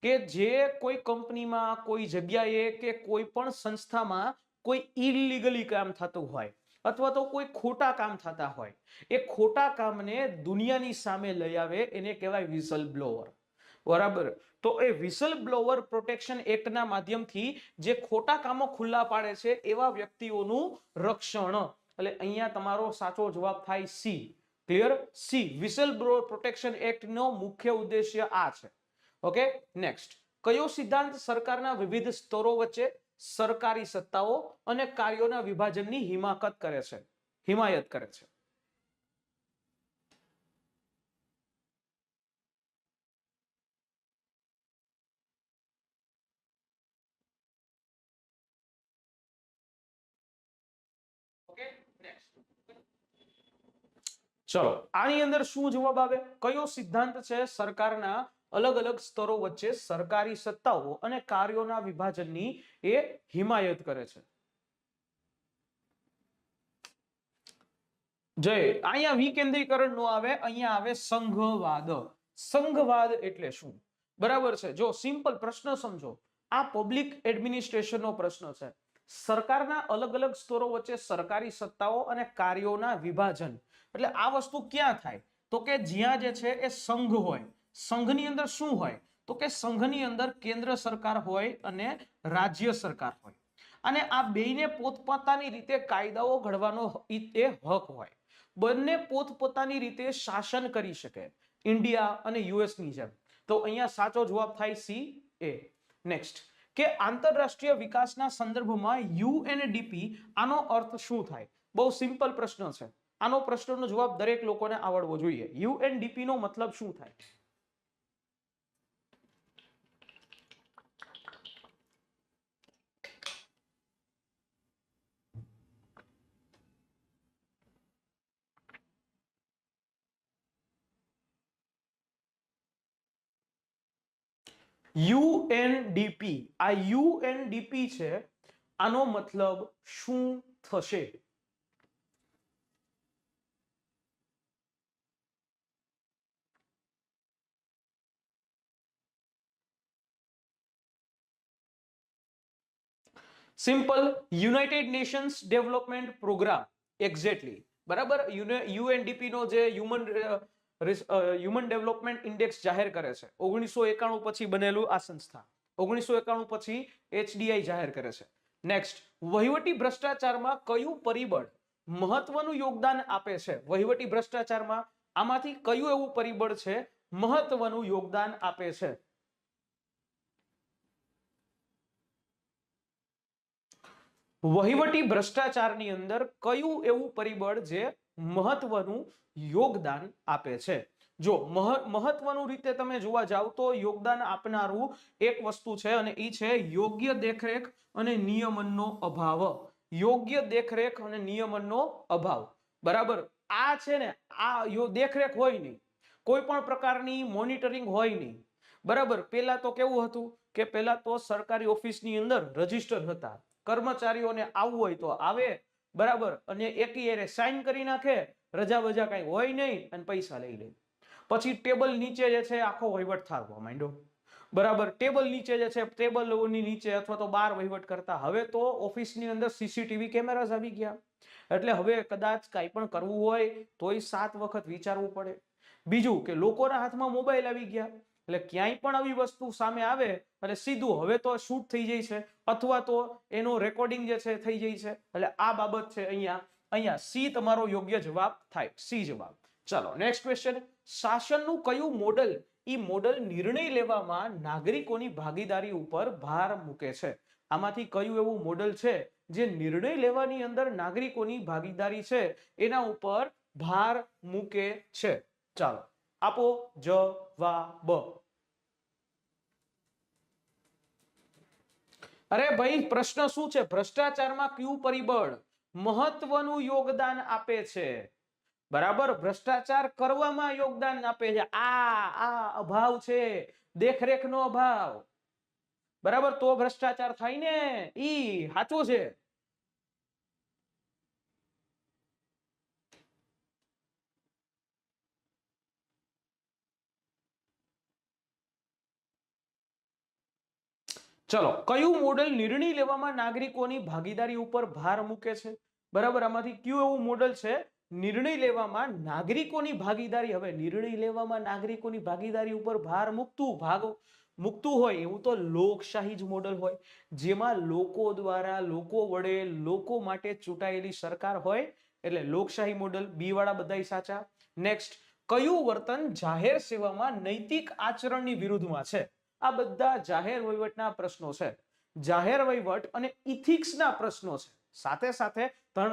કે જે કોઈ કંપનીમાં, કોઈ જગ્યાએ કે કોઈ પણ સંસ્થામાં કોઈ ઇલીગલી કામ થતું હોય, અથવા તો કોઈ ખોટા કામ થતા હોય, એ ખોટા કામને દુનિયાની સામે લઈ આવે, એને કહેવાય વિસલ બ્લોઅર. બરાબર, તો એ વિસલ બ્લોઅર પ્રોટેક્શન એક્ટના માધ્યમથી જે ખોટા કામો ખુલ્લા પાડે છે એવા વ્યક્તિઓનું રક્ષણ. એટલે અહીંયા તમારો સાચો જવાબ થાય C. Clear? C, whistle blower protection act નો મુખ્ય ઉદ્દેશ્ય આ છે. ઓકે, નેક્સ્ટ, કયો સિદ્ધાંત સરકારના વિવિધ સ્તરો વચ્ચે સરકારી સત્તાઓ અને કાર્યોના વિભાજનની હિમાયત કરે છે? ઓકે, નેક્સ્ટ, ચલો આની અંદર શું જવાબ આવે? કયો સિદ્ધાંત છે સરકારના અલગ અલગ સ્તરો વચ્ચે સરકારી સત્તાઓ અને કાર્યોના વિભાજનની એ હિમાયત કરે છે? જય, અહીંયા વિકેન્દ્રીકરણ નો આવે, અહીંયા આવે સંઘવાદ. સંઘવાદ એટલે શું? બરાબર છે, જો સિમ્પલ પ્રશ્ન સમજો. આ પબ્લિક એડમિનિસ્ટ્રેશન નો પ્રશ્ન છે. સરકારના અલગ અલગ સ્તરો વચ્ચે સરકારી સત્તાઓ અને કાર્યોના વિભાજન, એટલે આ વસ્તુ ક્યાં થાય? તો કે જ્યાં જે છે એ સંઘ હોય. સંઘની અંદર શું હોય? તો કે સંઘની અંદર કેન્દ્ર સરકાર હોય અને રાજ્ય સરકાર હોય, અને આ બેયને પોતપોતાની રીતે કાયદાઓ ઘડવાનો એ હક હોય. બંને પોતપોતાની રીતે શાસન કરી શકે, ઇન્ડિયા અને યુએસ ની જેમ. તો અહીંયા સાચો જવાબ થાય સી, એ. નેક્સ્ટ કે આંતરરાષ્ટ્રીય વિકાસના સંદર્ભમાં યુએનડીપી આનો અર્થ શું થાય? બહુ સિમ્પલ પ્રશ્ન છે. આનો પ્રશ્નનો જવાબ દરેક લોકોને આવડવો જોઈએ. યુએનડીપી નો મતલબ શું થાય? યુએનડીપી, આ યુએનડીપી છે, આનો મતલબ શું થશે? Simple, United Nations Development Programme, exactly. બરાબર, યુએનડીપી નો જે હ્યુમન ડેવલપમેન્ટ ઇન્ડેક્સ જાહેર કરે છે 1991 પછી બનેલું આ સંસ્થા, 1991 પછી એચડીઆઈ જાહેર કરે છે. નેક્સ્ટ, વહીવટી ભ્રષ્ટાચારમાં કયું પરિબળ મહત્વનું યોગદાન આપે છે? વહીવટી ભ્રષ્ટાચારમાં આમાંથી કયું એવું પરિબળ છે મહત્વનું યોગદાન આપે છે? વહીવટી ભ્રષ્ટાચારની અંદર કયું એવું પરિબળ જે મહત્વનું યોગદાન આપે છે? જો મહત્વનું રીતે તમે જોવા જાવ તો યોગદાન આપનારું એક વસ્તુ છે અને એ છે યોગ્ય દેખરેખ અને નિયમનનો અભાવ. યોગ્ય દેખરેખ અને નિયમનનો અભાવ. બરાબર, આ છે ને, આ દેખરેખ હોય નહીં, કોઈ પણ પ્રકારની મોનિટરિંગ હોય નહીં. બરાબર, પેલા તો કેવું હતું કે પેલા તો સરકારી ઓફિસની અંદર રજીસ્ટર હતા, કર્મચારીઓને આવવું હોય તો આવે, બરાબર, અને એકી સાઇન કરી નાખે, રજા બજા કઈ હોય નહીં અને પૈસા લઈ લે. પછી ટેબલ નીચે જે છે આખો વહીવટ થવા માંડ્યો. બરાબર, ટેબલ નીચે જે છે, ટેબલની નીચે અથવા તો બહાર વહીવટ કરતા. હવે તો ઓફિસની અંદર સીસીટીવી કેમેરાસ આવી ગયા, એટલે હવે કદાચ કાંઈ પણ કરવું હોય તોય 7 વખત વિચારવું પડે. બીજું કે લોકોના હાથમાં મોબાઈલ આવી ગયા, એટલે ક્યાંય પણ આવી વસ્તુ સામે આવે અને સીધું હવે તો શૂટ થઈ જાય છે અથવા તો એનો રેકોર્ડિંગ જે છે થઈ જાય છે. એટલે આ બાબત છે, અહીંયા સી તમારો યોગ્ય જવાબ થાય, સી જવાબ. ચલો નેક્સ્ટ ક્વેશ્ચન, શાસનનું કયું મોડલ ઈ મોડલ નિર્ણય લેવામાં નાગરિકોની ભાગીદારી ઉપર ભાર મૂકે છે? આમાંથી કયું એવું મોડલ છે જે નિર્ણય લેવાની અંદર નાગરિકોની ભાગીદારી છે એના ઉપર ભાર મૂકે છે? ચાલો આપો જવાબ. અરે ભાઈ, પ્રશ્ન શું છે? ભ્રષ્ટાચારમાં કયું પરિબળ મહત્વનું યોગદાન આપે છે? બરાબર, ભ્રષ્ટાચાર કરવામાં યોગદાન આપે છે. આ અભાવ છે, દેખરેખનો અભાવ. બરાબર, તો ભ્રષ્ટાચાર થાય ને, ઈ સાચું છે. ચલો, કયું મોડેલ નિર્ણય લેવામાં નાગરિકોની ભાગીદારી ઉપર ભાર મૂકે છે? બરાબર, આમાંથી કયું એવું મોડેલ છે નિર્ણય લેવામાં નાગરિકોની ભાગીદારી, હવે નિર્ણય લેવામાં નાગરિકોની ભાગીદારી ઉપર ભાર મૂકતું હોય એવું તો લોકશાહી જ મોડેલ હોય, જેમાં લોકો દ્વારા, લોકો વડે, લોકો માટે ચૂંટાયેલી સરકાર હોય, એટલે લોકશાહી મોડેલ. બી વાળા બધાય સાચા. નેક્સ્ટ, કયું વર્તન જાહેર સેવામાં નૈતિક આચરણની વિરુદ્ધમાં છે? આ બધા જાહેર વહીવટના પ્રશ્નો છે, જાહેર વહીવટ અને ઇથિક્સના પ્રશ્નો છે. સાથે સાથે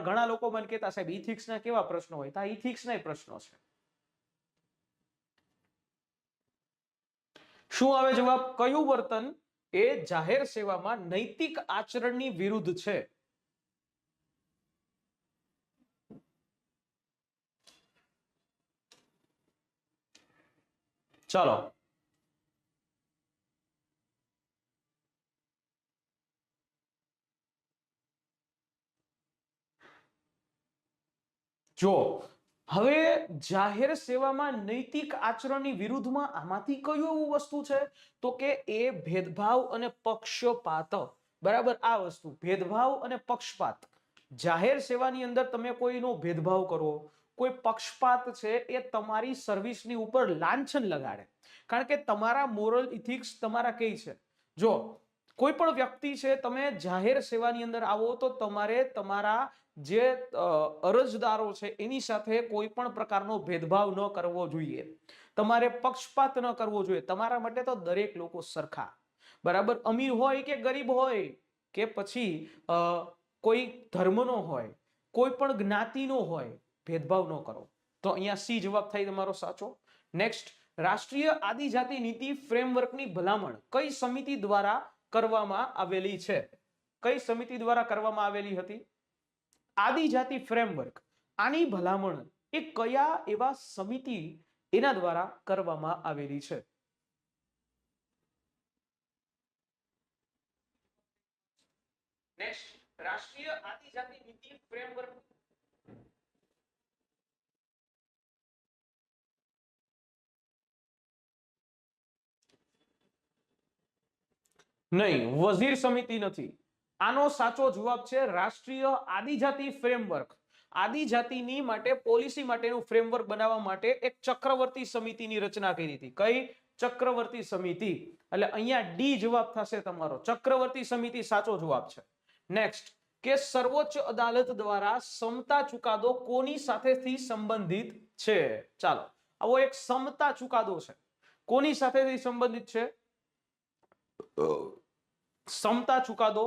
ઘણા લોકો મને કહેતા સાહેબ ઇથિક્સના કેવા પ્રશ્નો હોય? તો ઇથિક્સના પ્રશ્નો છે. શું આવે જવાબ? કયું વર્તન એ જાહેર સેવામાં નૈતિક આચરણની વિરુદ્ધ છે? ચાલો, જો હવે જાહેર સેવામાં નૈતિક આચરણની વિરુદ્ધમાં આમાંથી કયું એવું વસ્તુ છે? તો કે એ ભેદભાવ અને પક્ષપાત. બરાબર, આ વસ્તુ ભેદભાવ અને પક્ષપાત. જાહેર સેવાની અંદર તમે કોઈનો ભેદભાવ કરો, કોઈ પક્ષપાત છે એ તમારી સર્વિસની ઉપર લાંછન લગાડે, કારણ કે તમારા મોરલ ઇથિક્સ તમારા કઈ છે. જો કોઈ પણ વ્યક્તિ છે, તમે જાહેર સેવાની અંદર આવો તો તમારે તમારા જે અરજદારો છે એની સાથે કોઈ પણ પ્રકારનો ભેદભાવ ન કરવો જોઈએ, તમારે પક્ષપાત ન કરવો જોઈએ. તમારા માટે તો દરેક લોકો સરખા. બરાબર, અમીર હોય કે ગરીબ હોય કે પછી કોઈ ધર્મનો હોય, કોઈ પણ જ્ઞાતિનો હોય, ભેદભાવ ન કરો. તો અહીંયા સી જવાબ થાય તમારો સાચો. નેક્સ્ટ, રાષ્ટ્રીય આદિજાતિ નીતિ ફ્રેમવર્કની ભલામણ કઈ સમિતિ દ્વારા કરવામાં આવેલી છે? કઈ સમિતિ દ્વારા કરવામાં આવેલી હતી? આદિજાતિ ફ્રેમવર્ક, આની ભલામણ એ કયા એવા સમિતિ એના દ્વારા કરવામાં આવેલી છે? નેક્સ્ટ, રાષ્ટ્રીય આદિજાતિ નીતિ ફ્રેમવર્ક નહીં, વઝીર સમિતિ નથી. આનો સાચો જવાબ છે રાષ્ટ્રીય આદિજાતિ ફ્રેમવર્ક. આદિજાતિની માટે પોલિસી માટેનું ફ્રેમવર્ક બનાવવા માટે એક ચક્રવર્તી સમિતિની રચના કરી હતી. કઈ? ચક્રવર્તી સમિતિ. એટલે અહીંયા ડી જવાબ થશે તમારો. ચક્રવર્તી સમિતિ સાચો જવાબ છે. નેક્સ્ટ, કે સર્વોચ્ચ અદાલત દ્વારા સમતા ચુકાદો કોની સાથેથી સંબંધિત છે? ચાલો, આવો એક સમતા ચુકાદો છે, કોની સાથેથી સંબંધિત છે? સમતા ચુકાદો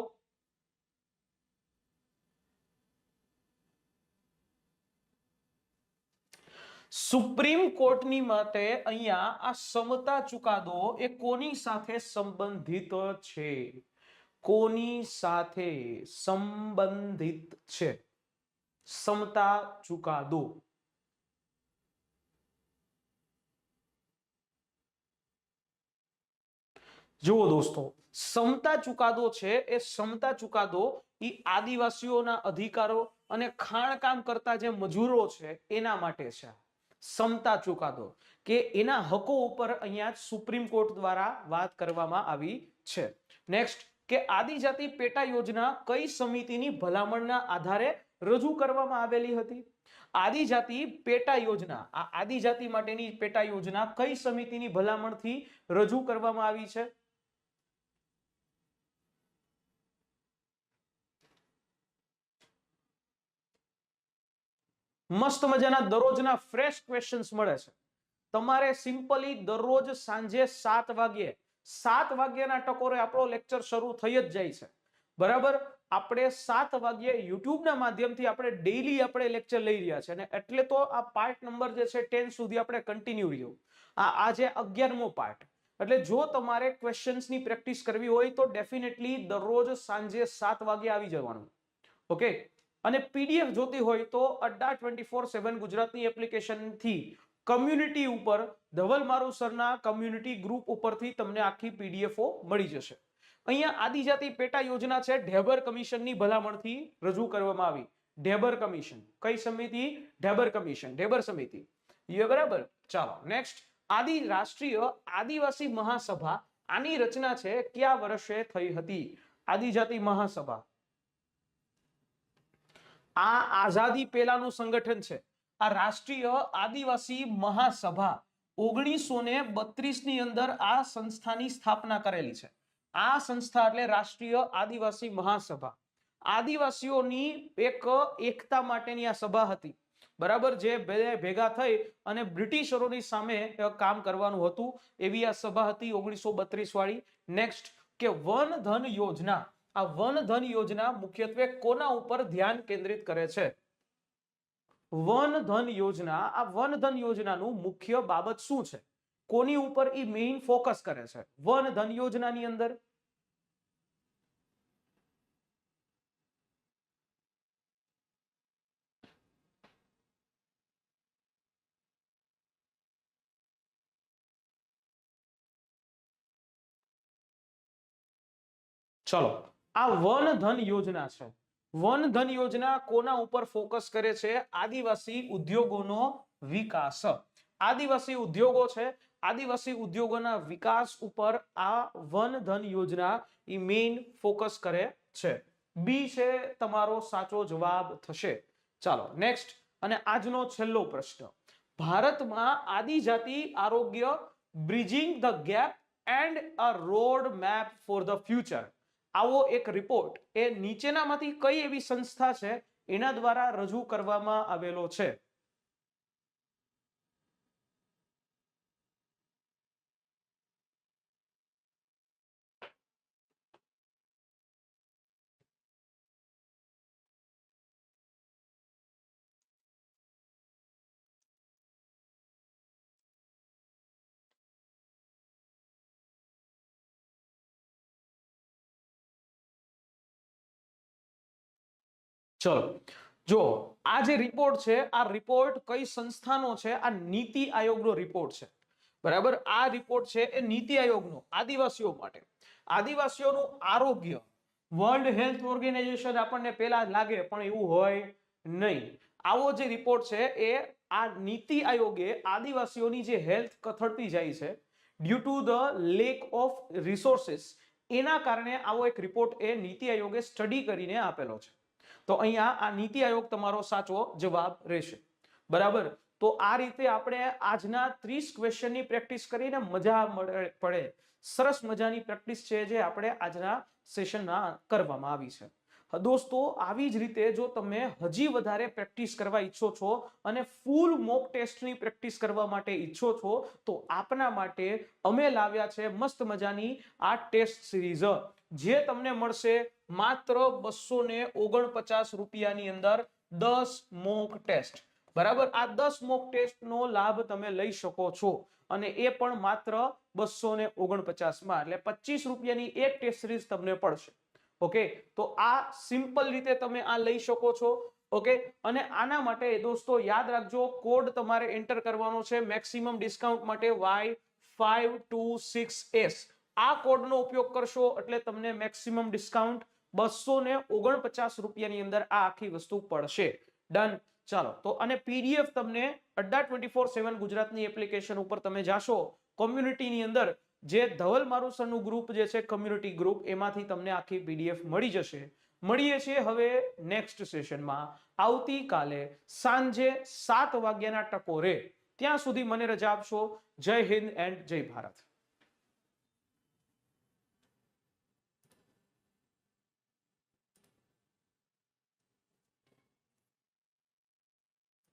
સુપ્રીમ કોર્ટની માટે અહીંયા આ સમતા ચુકાદો એ કોની સાથે સંબંધિત છે? કોની સાથે સંબંધિત છે સમતા ચુકાદો? જુઓ દોસ્તો, સમતા ચુકાદો છે એ સમતા ચુકાદો એ આદિવાસીઓના અધિકારો અને ખાણકામ કરતા જે મજૂરો છે એના માટે છે. સમતા ચુકાદો કે એના હકો ઉપર અહીંયા સુપ્રીમ કોર્ટ દ્વારા વાત કરવામાં આવી છે. નેક્સ્ટ, કે આદિજાતિ પેટા યોજના કઈ સમિતિની ભલામણના આધારે રજૂ કરવામાં આવેલી હતી? આદિજાતિ પેટા યોજના, આ આદિજાતિ માટેની પેટા યોજના કઈ સમિતિની ભલામણથી રજૂ કરવામાં આવી છે? મસ્ત મજાના દરરોજના ફ્રેશ ક્વેશ્ચન્સ મળે છે તમારે. સિમ્પલી દરરોજ સાંજે 7 વાગ્યે 7 વાગ્યાના ટકોરે આપણો લેક્ચર શરૂ થઈ જ જાય છે. બરાબર, આપણે 7 વાગ્યે યુટ્યુબના માધ્યમથી આપણે ડેઈલી આપણે લેક્ચર લઈ રહ્યા છે. અને એટલે તો આ પાર્ટ નંબર જે છે 10 સુધી આપણે કન્ટિન્યુ રહ્યો. આજે 11મો પાર્ટ. એટલે જો તમારે ક્વેશ્ચન્સની પ્રેક્ટિસ કરવી હોય તો ડેફિનેટલી દરરોજ સાંજે 7 વાગે આવી જવાનું. ઓકે, અને પીડીએફ જોતી હોય તો અડ્ડા 24/7 ગુજરાતની એપ્લિકેશનથી કમ્યુનિટી ઉપર ધવલ મારું સરના કમ્યુનિટી ગ્રુપ ઉપરથી તમને આખી પીડીએફઓ મળી જશે. અહીંયા આદિજાતિ પેટા યોજના છે ઢેબર કમિશનની ભલામણથી રજૂ કરવામાં આવી. ઢેબર કમિશન, કઈ સમિતિ? ઢેબર કમિશન, ઢેબર સમિતિ. બરાબર. ચાલો નેક્સ્ટ, રાષ્ટ્રીય આદિવાસી મહાસભા, આની રચના છે કયા વર્ષે થઈ હતી? આદિજાતિ મહાસભા આ આઝાદી પહેલાનું સંગઠન છે. આ રાષ્ટ્રીય આદિવાસી મહાસભા 1932 ની અંદર આ સંસ્થાની સ્થાપના કરેલી છે. આ સંસ્થા એટલે રાષ્ટ્રીય આદિવાસી મહાસભા. આદિવાસીઓની એક એકતા માટેની આ સભા હતી. બરાબર, જે ભેગા થઈ અને બ્રિટિશરોની સામે કામ કરવાનું હતું એવી આ સભા હતી 1932 વાળી. નેક્સ્ટ, કે વન ધન યોજના, આ વન ધન યોજના મુખ્યત્વે કોના ઉપર ધ્યાન કેન્દ્રિત કરે છે? વન ધન યોજના, આ વન ધન યોજનાનું મુખ્ય બાબત શું છે? કોની ઉપર એ મેઇન ફોકસ કરે છે વન ધન યોજનાની અંદર? ચલો, આ વન ધન યોજના છે. વન ધન યોજના કોના ઉપર ફોકસ કરે છે? આદિવાસી ઉદ્યોગોનો વિકાસ. આદિવાસી ઉદ્યોગો છે, આદિવાસી ઉદ્યોગોના વિકાસ ઉપર આ વન ધન યોજના એ મેઇન ફોકસ કરે છે. બી છે તમારો સાચો જવાબ થશે. ચાલો નેક્સ્ટ, અને આજનો છેલ્લો પ્રશ્ન. ભારતમાં આદિજાતિ આરોગ્ય bridging the gap and a road map for the future, આવો એક રિપોર્ટ એ નીચેનામાંથી કઈ એવી સંસ્થા છે એના દ્વારા રજૂ કરવામાં આવેલો છે? ચલો જો આ જે રિપોર્ટ છે, આ રિપોર્ટ કઈ સંસ્થાનો છે? આ નીતિ આયોગનો રિપોર્ટ છે, બરાબર. આ રિપોર્ટ છે એ નીતિ આયોગનો આદિવાસીઓ માટે. આદિવાસીઓનું આરોગ્ય વર્લ્ડ હેલ્થ ઓર્ગેનાઇઝેશન આપણને પેલા લાગે, પણ એવું હોય નહીં. આવો જે રિપોર્ટ છે એ આ નીતિ આયોગે આદિવાસીઓની જે હેલ્થ કથળતી જાય છે due to the lack of resources, એના કારણે આવો એક રિપોર્ટ એ નીતિ આયોગે સ્ટડી કરીને આપેલો છે. તો અહીંયા આ નીતિ આયોગ તમારો સાચો જવાબ રહેશે, બરાબર. તો આ રીતે આપણે આજના 30 ક્વેશ્ચનની પ્રેક્ટિસ કરીને મજા પડે, સરસ મજાની પ્રેક્ટિસ છે જે આપણે આજના સેશનમાં કરવામાં આવી છે. દોસ્તો આવી જ રીતે જો તમે હજી વધારે પ્રેક્ટિસ કરવા ઈચ્છો છો અને ફૂલ મોક ટેસ્ટની પ્રેક્ટિસ કરવા માટે ઈચ્છો છો, તો આપના માટે અમે લાવ્યા છે મસ્ત મજાની આ ટેસ્ટ સિરીઝ, જે તમને મળશે માત્ર 249 રૂપિયાની અંદર 10 મોક ટેસ્ટ, બરાબર. આ 10 મોક ટેસ્ટનો લાભ તમે લઈ શકો છો, અને એ પણ માત્ર 249 માં, એટલે 25 રૂપિયાની એક ટેસ્ટ સિરીઝ તમને પડશે. ઓકે, તો આ સિમ્પલ રીતે તમે આ લઈ શકો છો. ઓકે, અને આના માટે દોસ્તો યાદ રાખજો, કોડ તમારે એન્ટર કરવાનો છે મેક્સિમમ ડિસ્કાઉન્ટ માટે Y526S. આ કોડનો ઉપયોગ કરશો એટલે તમને મેક્સિમમ ડિસ્કાઉન્ટ 249 રૂપિયાની અંદર આ આખી વસ્તુ પડશે. ડન. ચાલો, તો અને પીડીએફ તમને અડ્ડા 24/7 ગુજરાતની એપ્લિકેશન ઉપર તમે જાશો, કોમ્યુનિટીની અંદર જે ધવલ મારુસરનું ગ્રુપ જે છે કમ્યુનિટી ગ્રુપ, એમાંથી તમને આખી પીડીએફ મળી જશે. મળીએ છીએ હવે નેક્સ્ટ સેશનમાં આવતીકાલે સાંજે 7 વાગ્યાના ટકોરે. ત્યાં સુધી મને રજા આપશો. જય હિન્દ એન્ડ જય ભારત.